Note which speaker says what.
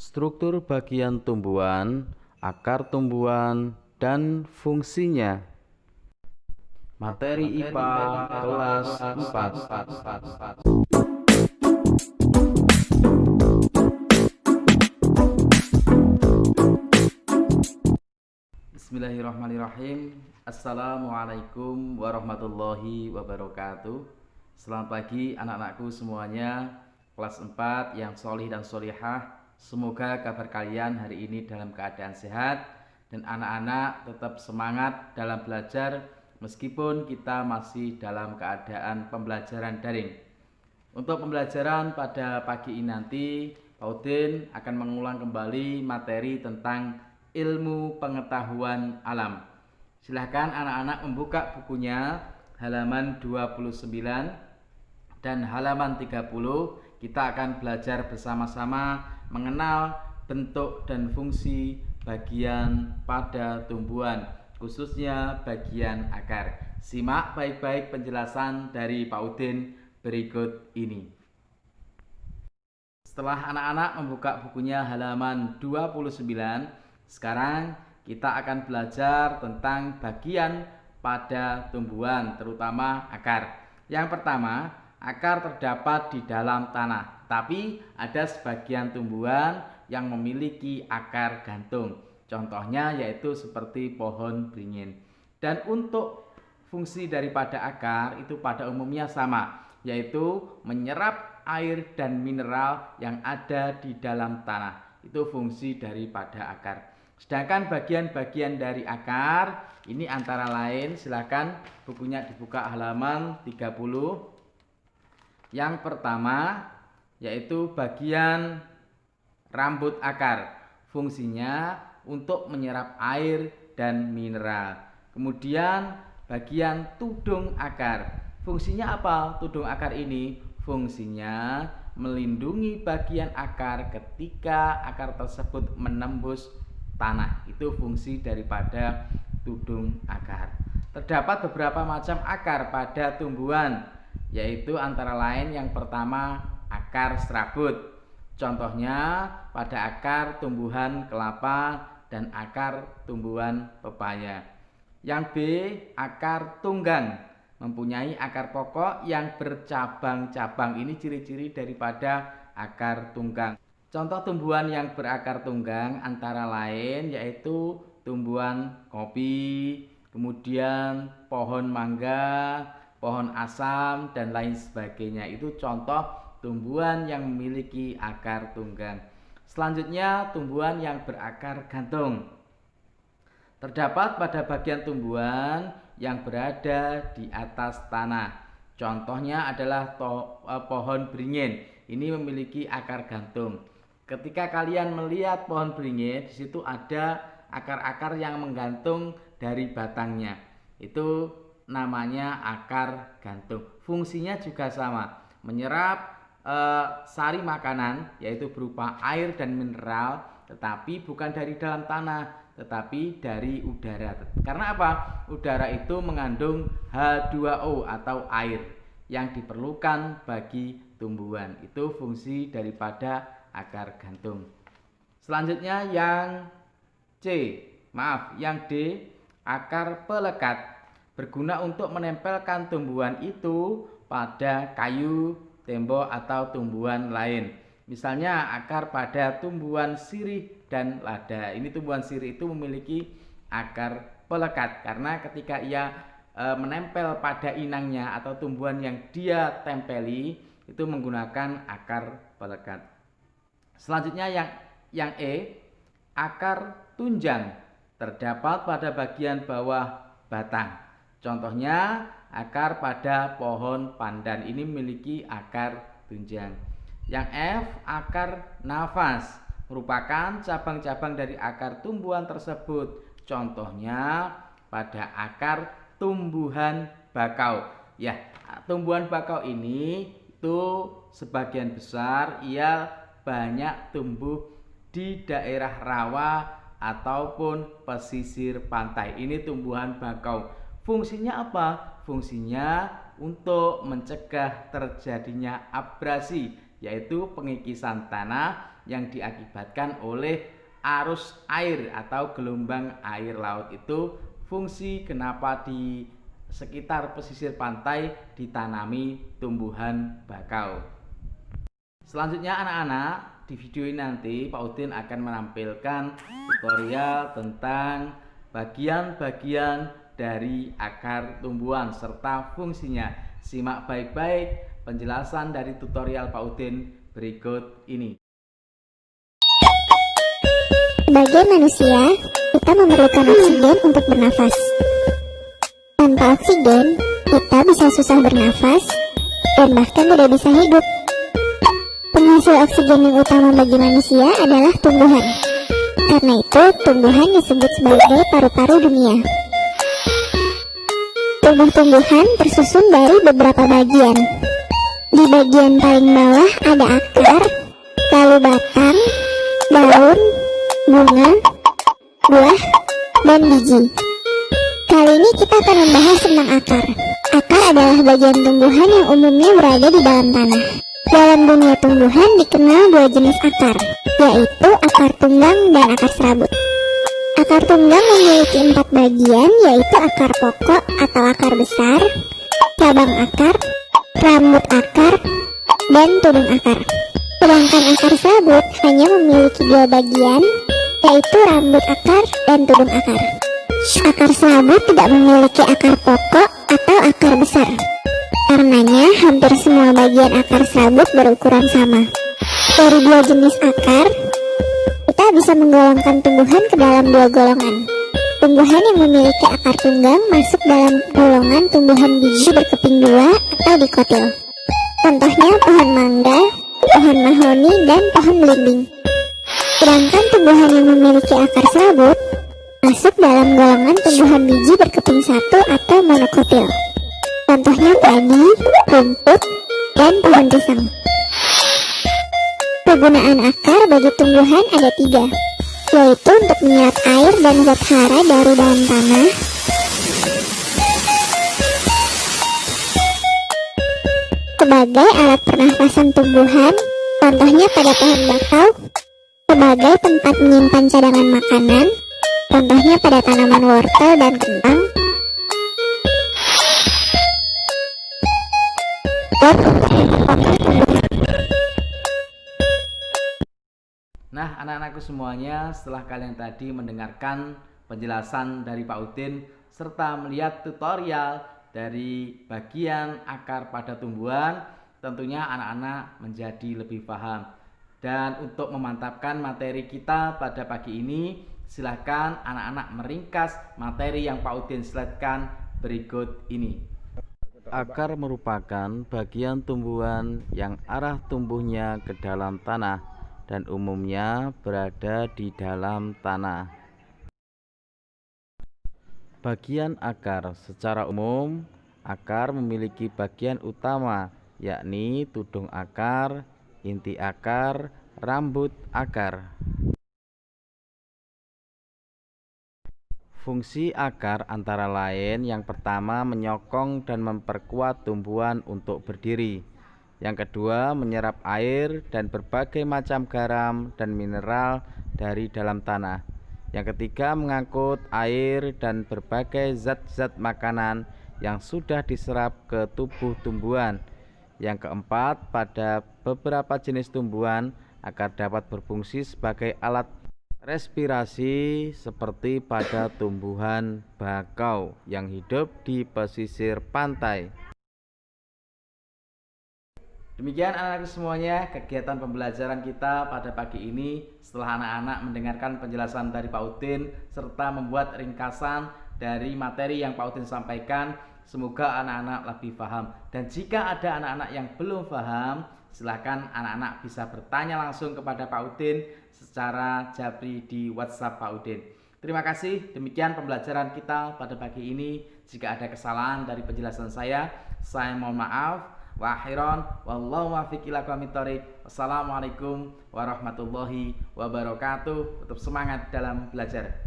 Speaker 1: Struktur bagian tumbuhan, akar tumbuhan, dan fungsinya. Materi IPA kelas 4. Bismillahirrahmanirrahim. Assalamualaikum warahmatullahi wabarakatuh. Selamat pagi anak-anakku semuanya, kelas 4 yang solih dan solihah. Semoga kabar kalian hari ini dalam keadaan sehat dan anak-anak tetap semangat dalam belajar meskipun kita masih dalam keadaan pembelajaran daring. Untuk pembelajaran pada pagi ini nanti, Pak Udin akan mengulang kembali materi tentang ilmu pengetahuan alam. Silahkan anak-anak membuka bukunya halaman 29 dan halaman 30. Kita akan belajar bersama-sama mengenal bentuk dan fungsi bagian pada tumbuhan, khususnya bagian akar. Simak baik-baik penjelasan dari Pak Udin berikut ini. Setelah anak-anak membuka bukunya halaman 29, sekarang kita akan belajar tentang bagian pada tumbuhan, terutama akar. Yang pertama, akar terdapat di dalam tanah, tapi ada sebagian tumbuhan yang memiliki akar gantung. Contohnya yaitu seperti pohon beringin. Dan untuk fungsi daripada akar itu pada umumnya sama, yaitu menyerap air dan mineral yang ada di dalam tanah. Itu fungsi daripada akar. Sedangkan bagian-bagian dari akar ini antara lain, silakan bukunya dibuka halaman 30. Yang pertama yaitu bagian rambut akar. Fungsinya untuk menyerap air dan mineral. Kemudian bagian tudung akar. Fungsinya apa tudung akar ini? Fungsinya melindungi bagian akar ketika akar tersebut menembus tanah. Itu fungsi daripada tudung akar. Terdapat beberapa macam akar pada tumbuhan, yaitu antara lain yang pertama akar serabut. Contohnya pada akar tumbuhan kelapa dan akar tumbuhan pepaya. Yang B, akar tunggang, mempunyai akar pokok yang bercabang-cabang. Ini ciri-ciri daripada akar tunggang. Contoh tumbuhan yang berakar tunggang antara lain yaitu tumbuhan kopi, kemudian pohon mangga, pohon asam, dan lain sebagainya. Itu contoh tumbuhan yang memiliki akar tunggang. Selanjutnya tumbuhan yang berakar gantung. Terdapat pada bagian tumbuhan yang berada di atas tanah. Contohnya adalah pohon beringin. Ini memiliki akar gantung. Ketika kalian melihat pohon beringin, di situ ada akar-akar yang menggantung dari batangnya. Itu namanya akar gantung. Fungsinya juga sama, menyerap sari makanan yaitu berupa air dan mineral, tetapi bukan dari dalam tanah, tetapi dari udara. Karena apa? Udara itu mengandung H2O atau air yang diperlukan bagi tumbuhan. Itu fungsi daripada akar gantung. Selanjutnya yang D, akar pelekat, berguna untuk menempelkan tumbuhan itu pada kayu, tembok, atau tumbuhan lain. Misalnya akar pada tumbuhan sirih dan lada. Ini tumbuhan sirih itu memiliki akar pelekat karena ketika ia menempel pada inangnya atau tumbuhan yang dia tempeli itu menggunakan akar pelekat. Selanjutnya yang E, akar tunjang, terdapat pada bagian bawah batang. Contohnya akar pada pohon pandan, ini memiliki akar tunjang. Yang F, akar nafas, merupakan cabang-cabang dari akar tumbuhan tersebut. Contohnya pada akar tumbuhan bakau. Ya, tumbuhan bakau ini itu sebagian besar ia banyak tumbuh di daerah rawa ataupun pesisir pantai. Ini tumbuhan bakau. Fungsinya apa? Fungsinya untuk mencegah terjadinya abrasi, yaitu pengikisan tanah yang diakibatkan oleh arus air atau gelombang air laut. Itu fungsi kenapa di sekitar pesisir pantai ditanami tumbuhan bakau. Selanjutnya anak-anak, di video ini nanti Pak Udin akan menampilkan tutorial tentang bagian-bagian dari akar tumbuhan serta fungsinya. Simak baik-baik penjelasan dari tutorial Pak Udin berikut ini.
Speaker 2: Sebagai manusia, kita memerlukan oksigen untuk bernafas. Tanpa oksigen, kita bisa susah bernafas dan bahkan tidak bisa hidup. Penghasil oksigen yang utama bagi manusia adalah tumbuhan. Karena itu, tumbuhan disebut sebagai paru-paru dunia. Tumbuh-tumbuhan tersusun dari beberapa bagian. Di bagian paling bawah ada akar, lalu batang, daun, bunga, buah, dan biji. Kali ini kita akan membahas tentang akar. Akar adalah bagian tumbuhan yang umumnya berada di dalam tanah. Dalam dunia tumbuhan dikenal dua jenis akar, yaitu akar tunggang dan akar serabut. Akar tunggang memiliki 4 bagian, yaitu akar pokok atau akar besar, cabang akar, rambut akar, dan tudung akar. Sedangkan akar serabut hanya memiliki 2 bagian, yaitu rambut akar dan tudung akar. Akar serabut tidak memiliki akar pokok atau akar besar. Karenanya, hampir semua bagian akar serabut berukuran sama. Dari 2 jenis akar, kita bisa menggolongkan tumbuhan ke dalam 2 golongan. Tumbuhan yang memiliki akar tunggang masuk dalam golongan tumbuhan biji berkeping 2 atau dikotil. Contohnya pohon mangga, pohon mahoni, dan pohon belimbing. Sedangkan tumbuhan yang memiliki akar serabut masuk dalam golongan tumbuhan biji berkeping 1 atau monokotil. Contohnya padi, rumput, dan pohon pisang. Kegunaan akar bagi tumbuhan ada 3, yaitu untuk menyerap air dan zat hara dari dalam tanah, sebagai alat pernafasan tumbuhan, contohnya pada pohon bakau, sebagai tempat menyimpan cadangan makanan, contohnya pada tanaman wortel dan kentang, dan untuk memperkokoh tumbuhan.
Speaker 1: Nah, anak-anakku semuanya, setelah kalian tadi mendengarkan penjelasan dari Pak Udin serta melihat tutorial dari bagian akar pada tumbuhan, tentunya anak-anak menjadi lebih paham. Dan untuk memantapkan materi kita pada pagi ini, silahkan anak-anak meringkas materi yang Pak Udin slide-kan berikut ini. Akar merupakan bagian tumbuhan yang arah tumbuhnya ke dalam tanah dan umumnya berada di dalam tanah. Bagian akar secara umum, akar memiliki bagian utama, yakni tudung akar, inti akar, rambut akar. Fungsi akar antara lain yang pertama menyokong dan memperkuat tumbuhan untuk berdiri. Yang kedua, menyerap air dan berbagai macam garam dan mineral dari dalam tanah. Yang ketiga, mengangkut air dan berbagai zat-zat makanan yang sudah diserap ke tubuh tumbuhan. Yang keempat, pada beberapa jenis tumbuhan, akar dapat berfungsi sebagai alat respirasi seperti pada tumbuhan bakau yang hidup di pesisir pantai. Demikian anak-anak semuanya kegiatan pembelajaran kita pada pagi ini. Setelah anak-anak mendengarkan penjelasan dari Pak Udin serta membuat ringkasan dari materi yang Pak Udin sampaikan, semoga anak-anak lebih paham. Dan jika ada anak-anak yang belum paham, silakan anak-anak bisa bertanya langsung kepada Pak Udin secara japri di WhatsApp Pak Udin. Terima kasih. Demikian pembelajaran kita pada pagi ini. Jika ada kesalahan dari penjelasan saya mohon maaf. Wa akhiran wallahu muwaffiq ila aqwamit thoriq. Wassalamualaikum warahmatullahi wabarakatuh. Tetap semangat dalam belajar.